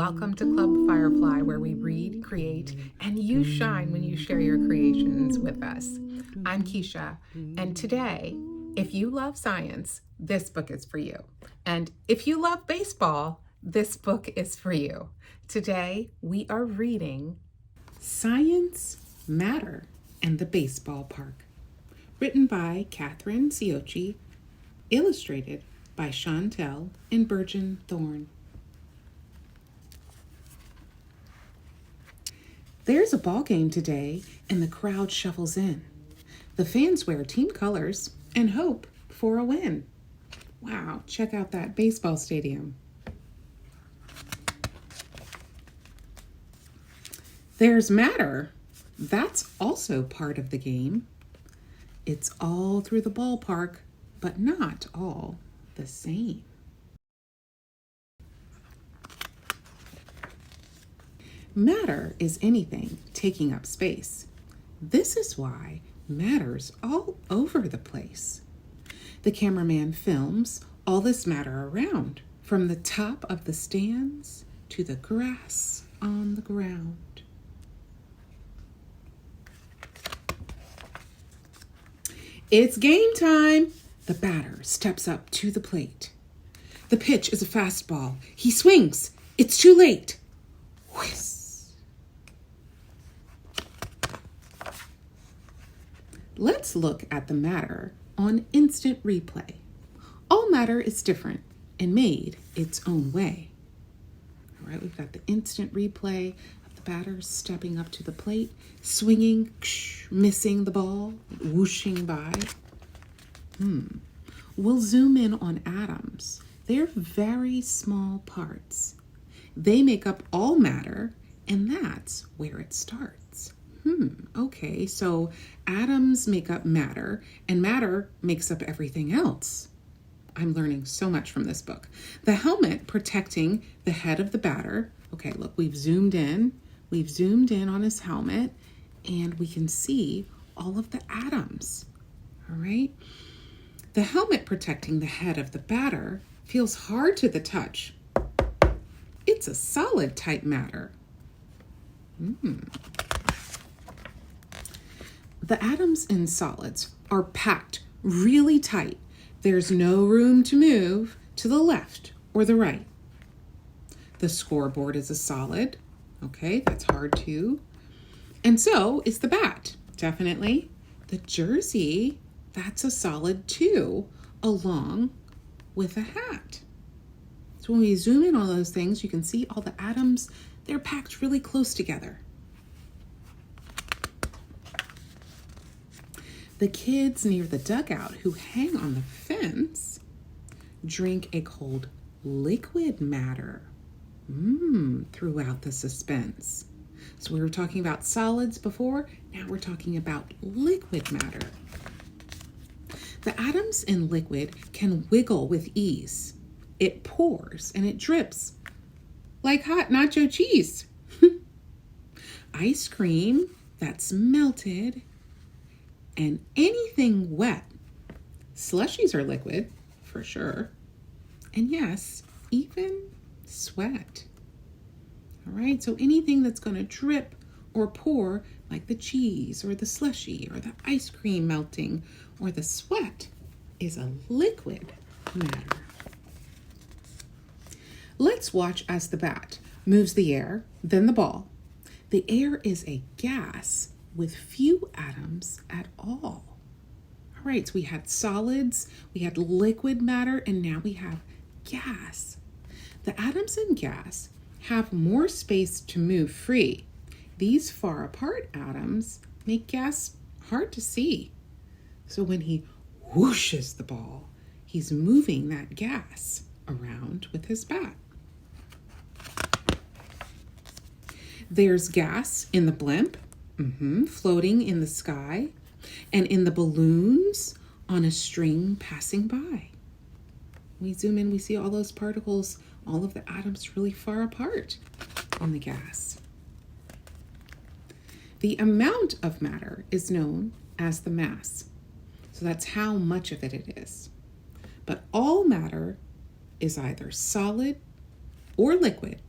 Welcome to Club Firefly, where we read, create, and you shine when you share your creations with us. I'm Keisha, and today, if you love science, this book is for you. And if you love baseball, this book is for you. Today, we are reading Science, Matter, and the Baseball Park, written by Catherine Ciocci, illustrated by Chantel and Burgeon Thorne. There's a ball game today, and the crowd shuffles in. The fans wear team colors and hope for a win. Wow, check out that baseball stadium. There's matter. That's also part of the game. It's all through the ballpark, but not all the same. Matter is anything taking up space. This is why matter's all over the place. The cameraman films all this matter around, from the top of the stands to the grass on the ground. It's game time! The batter steps up to the plate. The pitch is a fastball. He swings. It's too late. Whiz! Let's look at the matter on instant replay. All matter is different and made its own way. All right, we've got the instant replay of the batter stepping up to the plate, swinging, missing the ball, whooshing by. We'll zoom in on atoms. They're very small parts. They make up all matter, and that's where it starts. Okay, so atoms make up matter, and matter makes up everything else. I'm learning so much from this book. The helmet protecting the head of the batter. Okay, look, we've zoomed in on his helmet, and we can see all of the atoms. All right. The helmet protecting the head of the batter feels hard to the touch. It's a solid type matter. The atoms in solids are packed really tight. There's no room to move to the left or the right. The scoreboard is a solid. Okay, that's hard too. And so is the bat, definitely. The jersey, that's a solid too, along with a hat. So when we zoom in on those things, you can see all the atoms, they're packed really close together. The kids near the dugout who hang on the fence drink a cold liquid matter throughout the suspense. So we were talking about solids before, now we're talking about liquid matter. The atoms in liquid can wiggle with ease. It pours and it drips like hot nacho cheese. Ice cream that's melted, and anything wet. Slushies are liquid, for sure. And yes, even sweat. All right, so anything that's going to drip or pour, like the cheese or the slushie or the ice cream melting or the sweat, is a liquid matter. Let's watch as the bat moves the air, then the ball. The air is a gas with few atoms at all. All right, so we had solids, we had liquid matter, and now we have gas. The atoms in gas have more space to move free. These far apart atoms make gas hard to see. So when he whooshes the ball, he's moving that gas around with his bat. There's gas in the blimp, floating in the sky, and in the balloons on a string passing by. We zoom in, we see all those particles, all of the atoms really far apart in the gas. The amount of matter is known as the mass. So that's how much of it is. But all matter is either solid or liquid,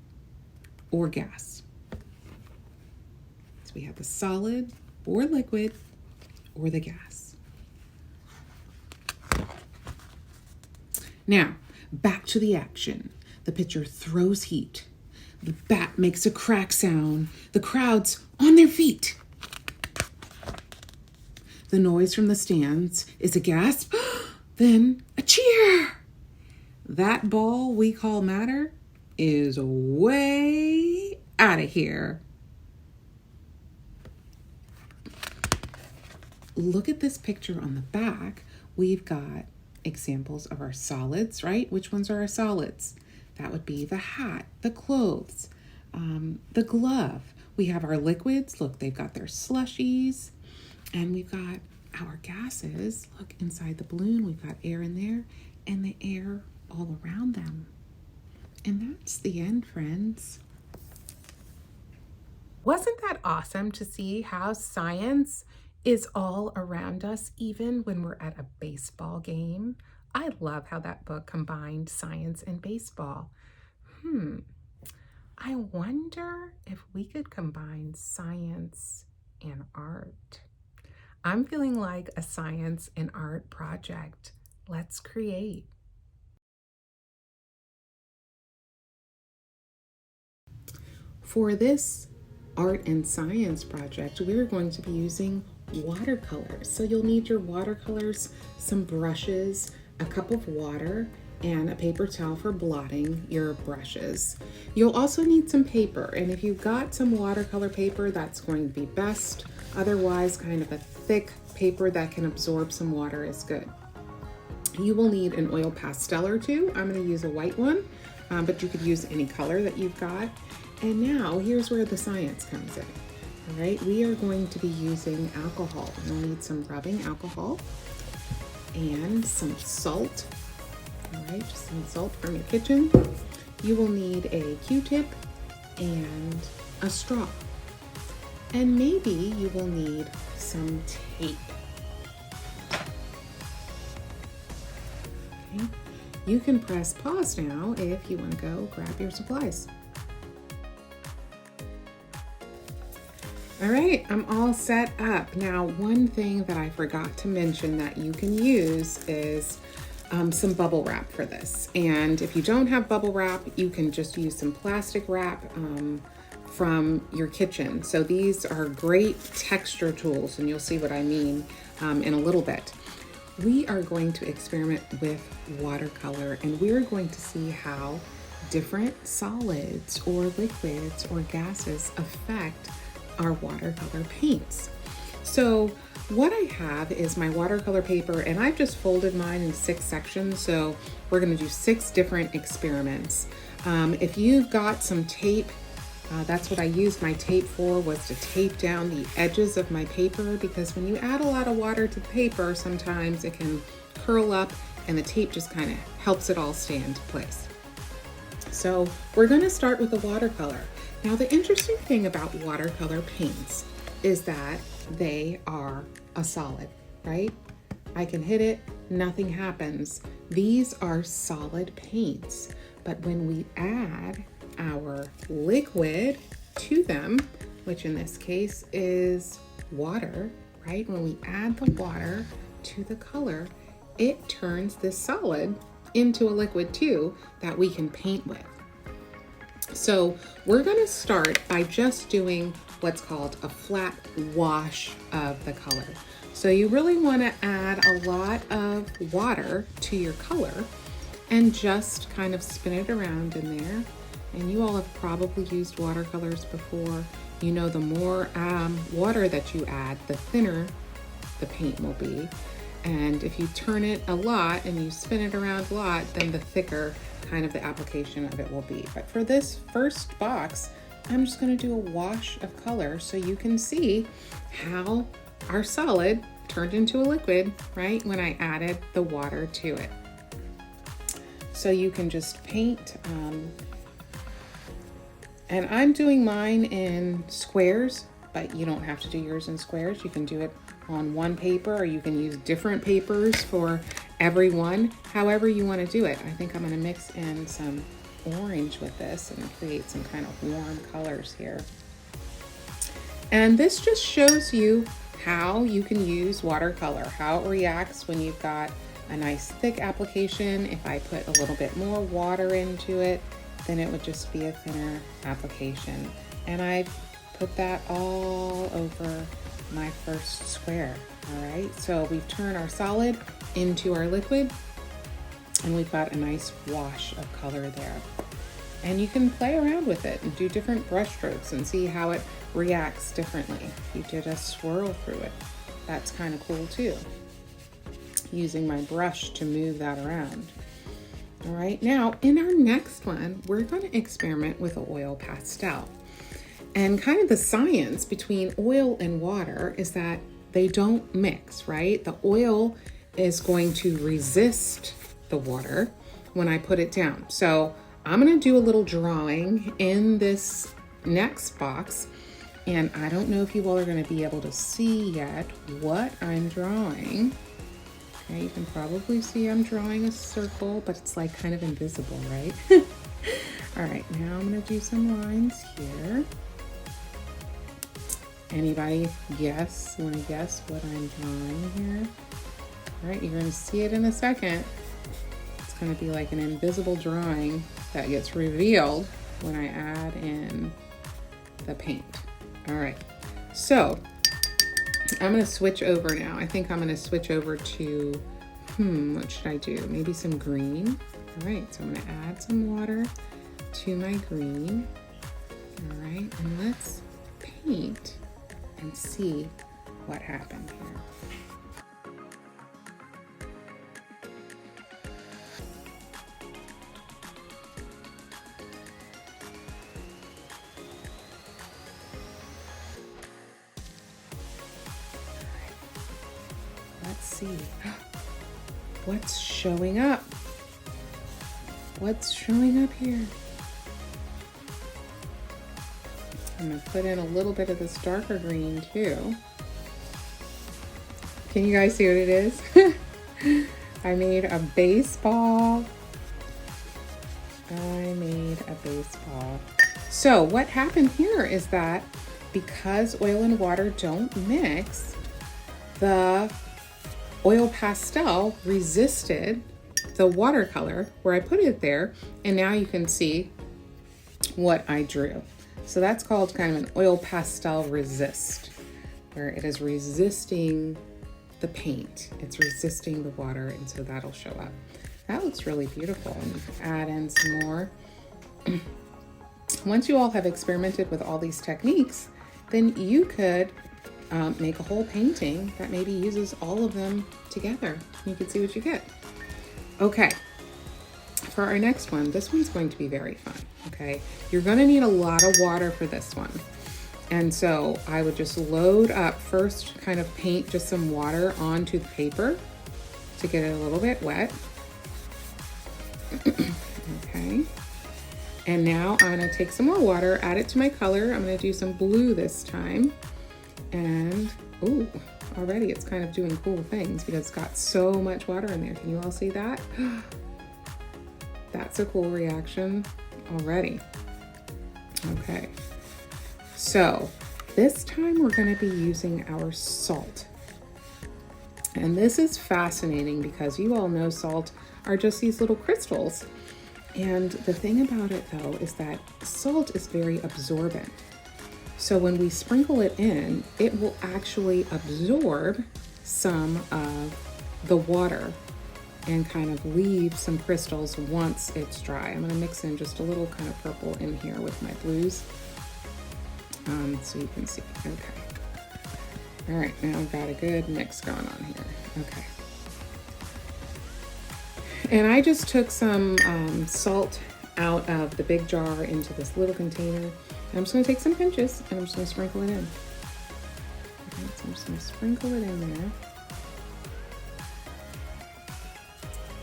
or gas. So we have the solid or liquid or the gas. Now, back to the action. The pitcher throws heat. The bat makes a crack sound. The crowd's on their feet. The noise from the stands is a gasp, then a cheer. That ball we call matter is way out of here. Look at this picture on the back. We've got examples of our solids, right? Which ones are our solids? That would be the hat, the clothes, the glove. We have our liquids. Look, they've got their slushies. And we've got our gases. Look, inside the balloon, we've got air in there and the air all around them. And that's the end, friends. Wasn't that awesome to see how science is all around us, even when we're at a baseball game? I love how that book combined science and baseball. I wonder if we could combine science and art. I'm feeling like a science and art project. Let's create. For this art and science project, we're going to be using watercolors. So you'll need your watercolors, some brushes, a cup of water, and a paper towel for blotting your brushes. You'll also need some paper, and if you've got some watercolor paper, that's going to be best. Otherwise, kind of a thick paper that can absorb some water is good. You will need an oil pastel or two. I'm going to use a white one, but you could use any color that you've got. And now here's where the science comes in. All right, we are going to be using alcohol. You'll need some rubbing alcohol and some salt. All right, just some salt from your kitchen. You will need a Q-tip and a straw. And maybe you will need some tape. Okay. You can press pause now if you want to go grab your supplies. All right, I'm all set up. Now, one thing that I forgot to mention that you can use is some bubble wrap for this. And if you don't have bubble wrap, you can just use some plastic wrap from your kitchen. So these are great texture tools, and you'll see what I mean in a little bit. We are going to experiment with watercolor, and we're going to see how different solids or liquids or gases affect our watercolor paints. So what I have is my watercolor paper, and I've just folded mine in 6 sections. So we're going to do 6 different experiments. If you've got some tape, that's what I used my tape for, was to tape down the edges of my paper, because when you add a lot of water to the paper, sometimes it can curl up and the tape just kind of helps it all stay into place. So we're going to start with the watercolor. Now, the interesting thing about watercolor paints is that they are a solid, right? I can hit it, nothing happens. These are solid paints, but when we add our liquid to them, which in this case is water, right? When we add the water to the color, it turns this solid into a liquid too that we can paint with. So we're going to start by just doing what's called a flat wash of the color. So you really want to add a lot of water to your color and just kind of spin it around in there. And you all have probably used watercolors before. You know, the more water that you add, the thinner the paint will be. And if you turn it a lot and you spin it around a lot, then the thicker kind of the application of it will be. But for this first box, I'm just going to do a wash of color so you can see how our solid turned into a liquid, right, when I added the water to it. So you can just paint, and I'm doing mine in squares, but you don't have to do yours in squares. You can do it on one paper, or you can use different papers for every one, however you want to do it. I think I'm going to mix in some orange with this and create some kind of warm colors here. And this just shows you how you can use watercolor, how it reacts when you've got a nice thick application. If I put a little bit more water into it, then it would just be a thinner application. And I've put that all over my first square. All right, so we've turned our solid into our liquid, and we've got a nice wash of color there. And you can play around with it and do different brush strokes and see how it reacts differently. If you did a swirl through it, that's kind of cool too. Using my brush to move that around. All right, now in our next one, we're going to experiment with an oil pastel. And kind of the science between oil and water is that they don't mix, right? The oil is going to resist the water when I put it down. So I'm going to do a little drawing in this next box, and I don't know if you all are going to be able to see yet what I'm drawing. Okay, you can probably see I'm drawing a circle, but it's like kind of invisible, right? All right, now I'm going to do some lines here. Anybody guess? Want to guess what I'm drawing here? All right, you're going to see it in a second. It's going to be like an invisible drawing that gets revealed when I add in the paint. All right, so I'm going to switch over now. I think I'm going to switch over to, what should I do? Maybe some green. All right, so I'm going to add some water to my green. All right, and let's paint and see what happened here. Let's see what's showing up. What's showing up here? I'm gonna put in a little bit of this darker green too. Can you guys see what it is? I made a baseball. So what happened here is that because oil and water don't mix, the oil pastel resisted the watercolor where I put it there, and now you can see what I drew. So that's called kind of an oil pastel resist, where it is resisting the paint. It's resisting the water, and so that'll show up. That looks really beautiful. And you can add in some more. Once you all have experimented with all these techniques, then you could make a whole painting that maybe uses all of them together. You can see what you get. Okay, for our next one, this one's going to be very fun, okay? You're gonna need a lot of water for this one. And so I would just load up first, kind of paint just some water onto the paper to get it a little bit wet. Okay. And now I'm gonna take some more water, add it to my color. I'm gonna do some blue this time. And, ooh, already it's kind of doing cool things because it's got so much water in there. Can you all see that? That's a cool reaction already. Okay, so this time we're going to be using our salt. And this is fascinating because you all know salt are just these little crystals. And the thing about it though is that salt is very absorbent. So when we sprinkle it in, it will actually absorb some of the water and kind of leave some crystals once it's dry. I'm gonna mix in just a little kind of purple in here with my blues, so you can see. Okay. All right, now I've got a good mix going on here. Okay. And I just took some salt out of the big jar into this little container. And I'm just gonna take some pinches and I'm just gonna sprinkle it in. Okay, so I'm just gonna sprinkle it in there.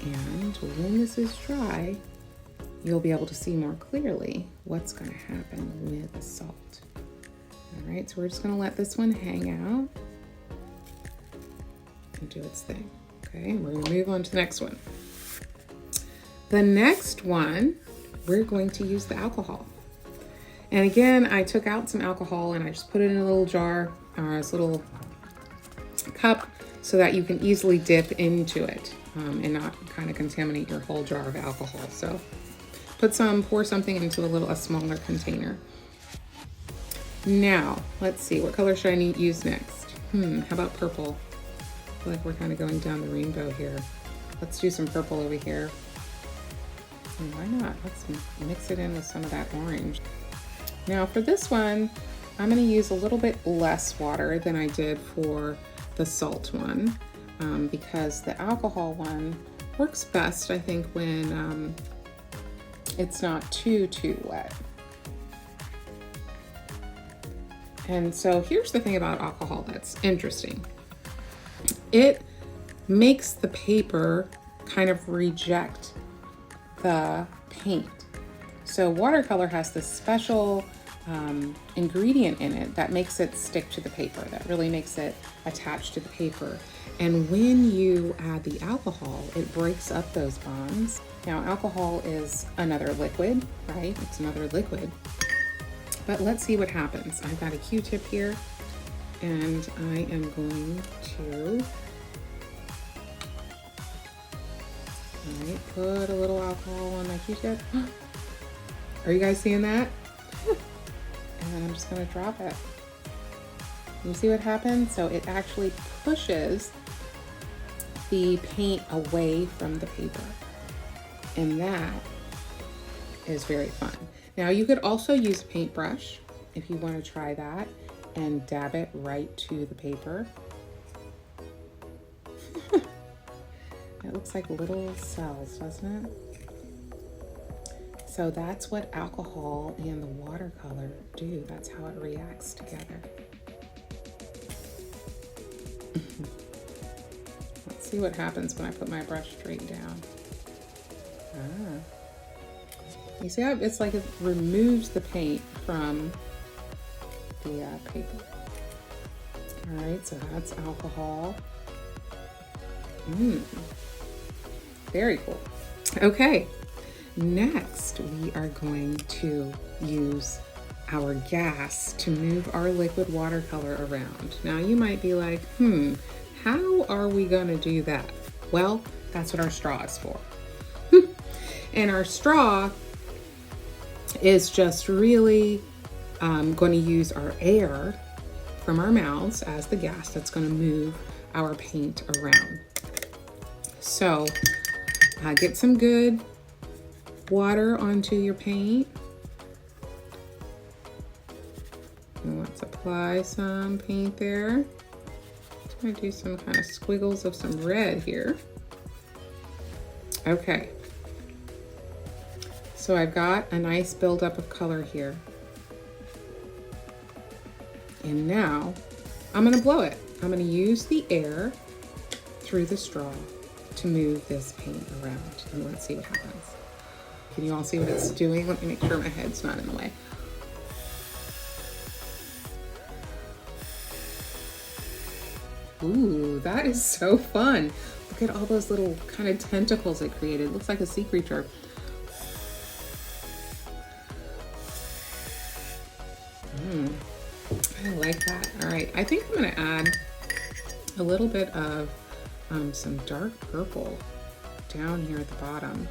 And when this is dry, you'll be able to see more clearly what's gonna happen with the salt. All right, so we're just gonna let this one hang out and do its thing. Okay, and we're gonna move on to the next one. The next one we're going to use the alcohol. And again, I took out some alcohol and I just put it in a little jar or this little cup so that you can easily dip into it and not kind of contaminate your whole jar of alcohol. So pour something into a smaller container. Now, let's see, what color should I use next? How about purple? I feel like we're kind of going down the rainbow here. Let's do some purple over here. And why not? Let's mix it in with some of that orange. Now for this one, I'm going to use a little bit less water than I did for the salt one because the alcohol one works best, I think, when it's not too wet. And so here's the thing about alcohol that's interesting. It makes the paper kind of reject the paint. So watercolor has this special ingredient in it that makes it stick to the paper, that really makes it attach to the paper. And when you add the alcohol, it breaks up those bonds. Now, alcohol is another liquid, right? It's another liquid. But let's see what happens. I've got a Q-tip here, and I am going to put a little alcohol on my Q-tip. Are you guys seeing that? And then I'm just gonna drop it. You see what happens? So it actually pushes the paint away from the paper. And that is very fun. Now you could also use a paintbrush if you want to try that and dab it right to the paper. It looks like little cells, doesn't it? So that's what alcohol and the watercolor do. That's how it reacts together. Let's see what happens when I put my brush straight down. You see how it's like it removes the paint from the paper. All right, so that's alcohol. Very cool. Okay, next we are going to use our gas to move our liquid watercolor around. Now you might be like, how are we gonna do that? Well, that's what our straw is for. And our straw is just really going to use our air from our mouths as the gas that's going to move our paint around. So get some good water onto your paint. And let's apply some paint there. I'm going to do some kind of squiggles of some red here. Okay. So I've got a nice buildup of color here. And now I'm gonna blow it. I'm gonna use the air through the straw to move this paint around. And let's see what happens. Can you all see what it's doing? Let me make sure my head's not in the way. Ooh, that is so fun. Look at all those little kind of tentacles it created. It looks like a sea creature. I like that. All right, I think I'm gonna add a little bit of some dark purple down here at the bottom.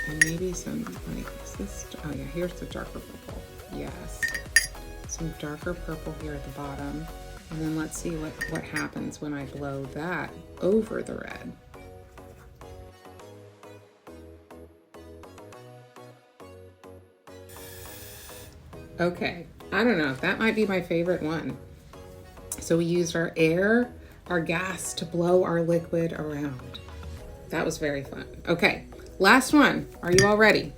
And maybe some, like, is this, oh yeah, here's the darker purple. Yes, some darker purple here at the bottom. And then let's see what happens when I blow that over the red. Okay, I don't know, that might be my favorite one. So we used our air, our gas to blow our liquid around. That was very fun. Okay, last one. Are you all ready?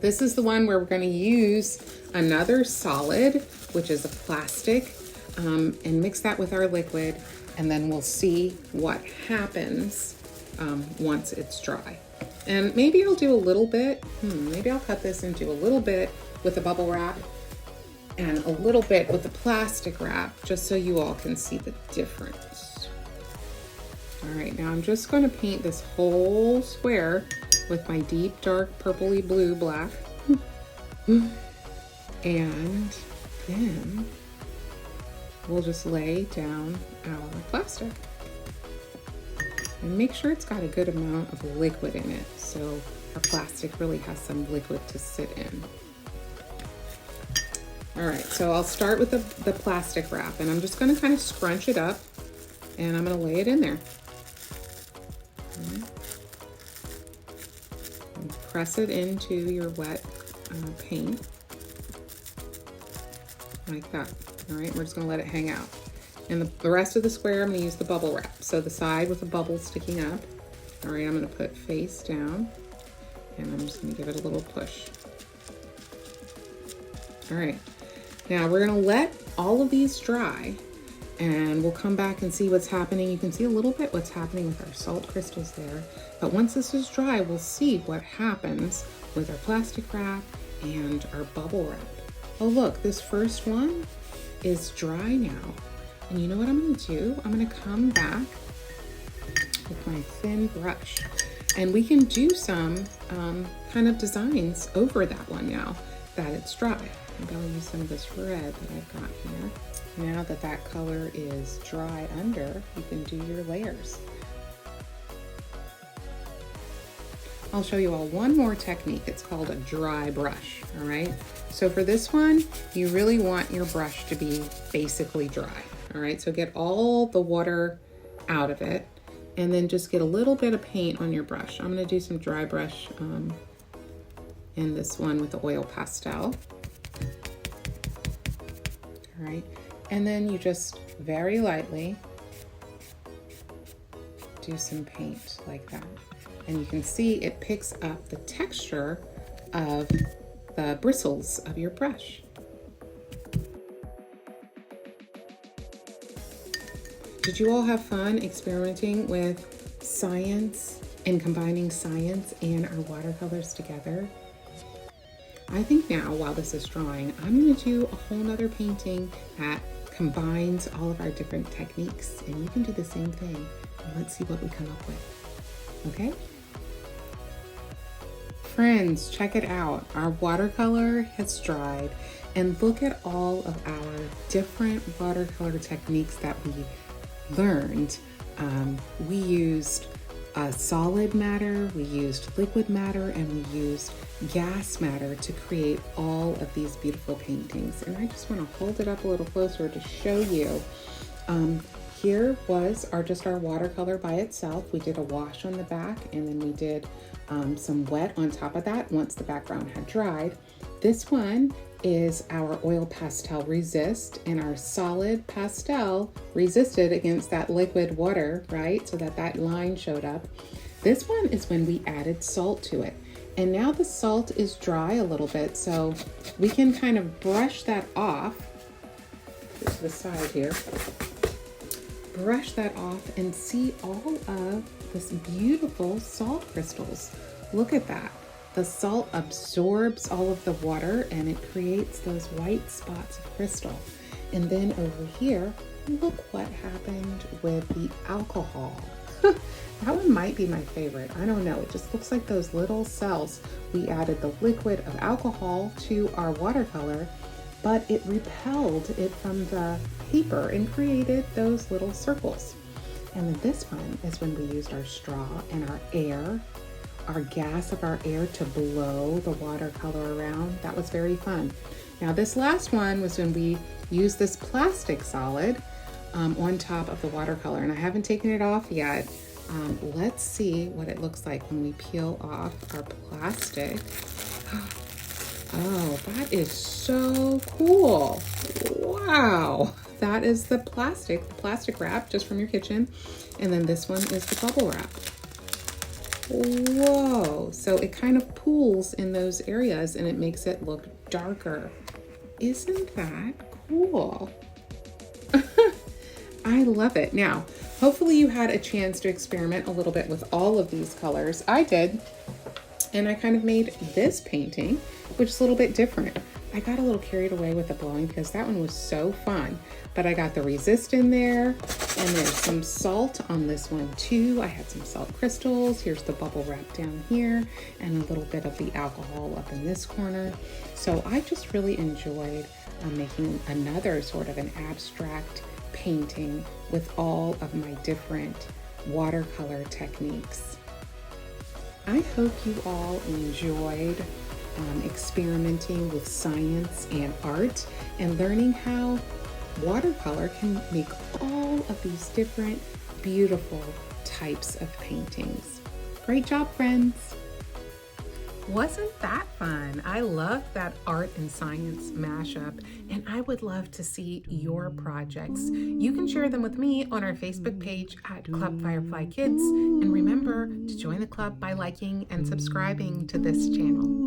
This is the one where we're going to use another solid, which is a plastic, and mix that with our liquid, and then we'll see what happens once it's dry. And maybe I'll do a little bit, maybe I'll cut this into a little bit with a bubble wrap and a little bit with the plastic wrap, just so you all can see the difference. All right, now I'm just going to paint this whole square with my deep, dark, purpley blue black. And then we'll just lay down our plastic. And make sure it's got a good amount of liquid in it, so our plastic really has some liquid to sit in. All right, so I'll start with the plastic wrap, and I'm just gonna kind of scrunch it up, and I'm gonna lay it in there. And press it into your wet paint, like that. All right, we're just gonna let it hang out. And the rest of the square, I'm gonna use the bubble wrap. So the side with the bubble sticking up. All right, I'm gonna put face down, and I'm just gonna give it a little push. All right, now we're gonna let all of these dry, and we'll come back and see what's happening. You can see a little bit what's happening with our salt crystals there. But once this is dry, we'll see what happens with our plastic wrap and our bubble wrap. Oh look, this first one is dry now. And you know what I'm gonna do? I'm gonna come back with my thin brush, and we can do some kind of designs over that one now that it's dry. Maybe I'll use some of this red that I've got here. Now that that color is dry under, you can do your layers. I'll show you all one more technique. It's called a dry brush, all right? So for this one, you really want your brush to be basically dry, all right? So get all the water out of it, and then just get a little bit of paint on your brush. I'm gonna do some dry brush in this one with the oil pastel. All right, and then you just very lightly do some paint like that. And you can see it picks up the texture of the bristles of your brush. Did you all have fun experimenting with science and combining science and our watercolors together? I think now, while this is drying, I'm going to do a whole nother painting that combines all of our different techniques, and you can do the same thing. And let's see what we come up with. Okay? Friends, check it out. Our watercolor has dried, and look at all of our different watercolor techniques that we learned. We used solid matter, we used liquid matter, and we used gas matter to create all of these beautiful paintings. And I just want to hold it up a little closer to show you. Here was just our watercolor by itself. We did a wash on the back, and then we did some wet on top of that once the background had dried. This one is our oil pastel resist, and our solid pastel resisted against that liquid water, right? So that line showed up. This one is when we added salt to it. And now the salt is dry a little bit, so we can kind of brush that off. To the side here. Brush that off and see all of this beautiful salt crystals. Look at that. The salt absorbs all of the water, and it creates those white spots of crystal. And then over here, look what happened with the alcohol. That one might be my favorite. I don't know. It just looks like those little cells. We added the liquid of alcohol to our watercolor, but it repelled it from the paper and created those little circles. And then this one is when we used our straw and our air, our gas of our air to blow the watercolor around. That was very fun. Now this last one was when we used this plastic solid on top of the watercolor, and I haven't taken it off yet. Let's see what it looks like when we peel off our plastic. Oh, that is so cool. Wow. That is the plastic wrap just from your kitchen. And then this one is the bubble wrap. Whoa. So it kind of pools in those areas and it makes it look darker. Isn't that cool? I love it. Now, hopefully you had a chance to experiment a little bit with all of these colors. I did. And I kind of made this painting, which is a little bit different. I got a little carried away with the blowing because that one was so fun. But I got the resist in there, and there's some salt on this one too. I had some salt crystals. Here's the bubble wrap down here, and a little bit of the alcohol up in this corner. So I just really enjoyed making another sort of an abstract painting with all of my different watercolor techniques. I hope you all enjoyed experimenting with science and art and learning how watercolor can make all of these different beautiful types of paintings. Great job, friends! Wasn't that fun? I love that art and science mashup, and I would love to see your projects. You can share them with me on our Facebook page at Club Firefly Kids, and remember to join the club by liking and subscribing to this channel.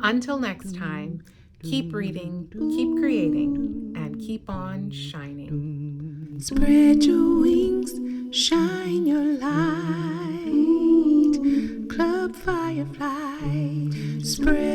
Until next time, keep reading, keep creating, and keep on shining. Spread your wings, shine your light. Club Firefly, spread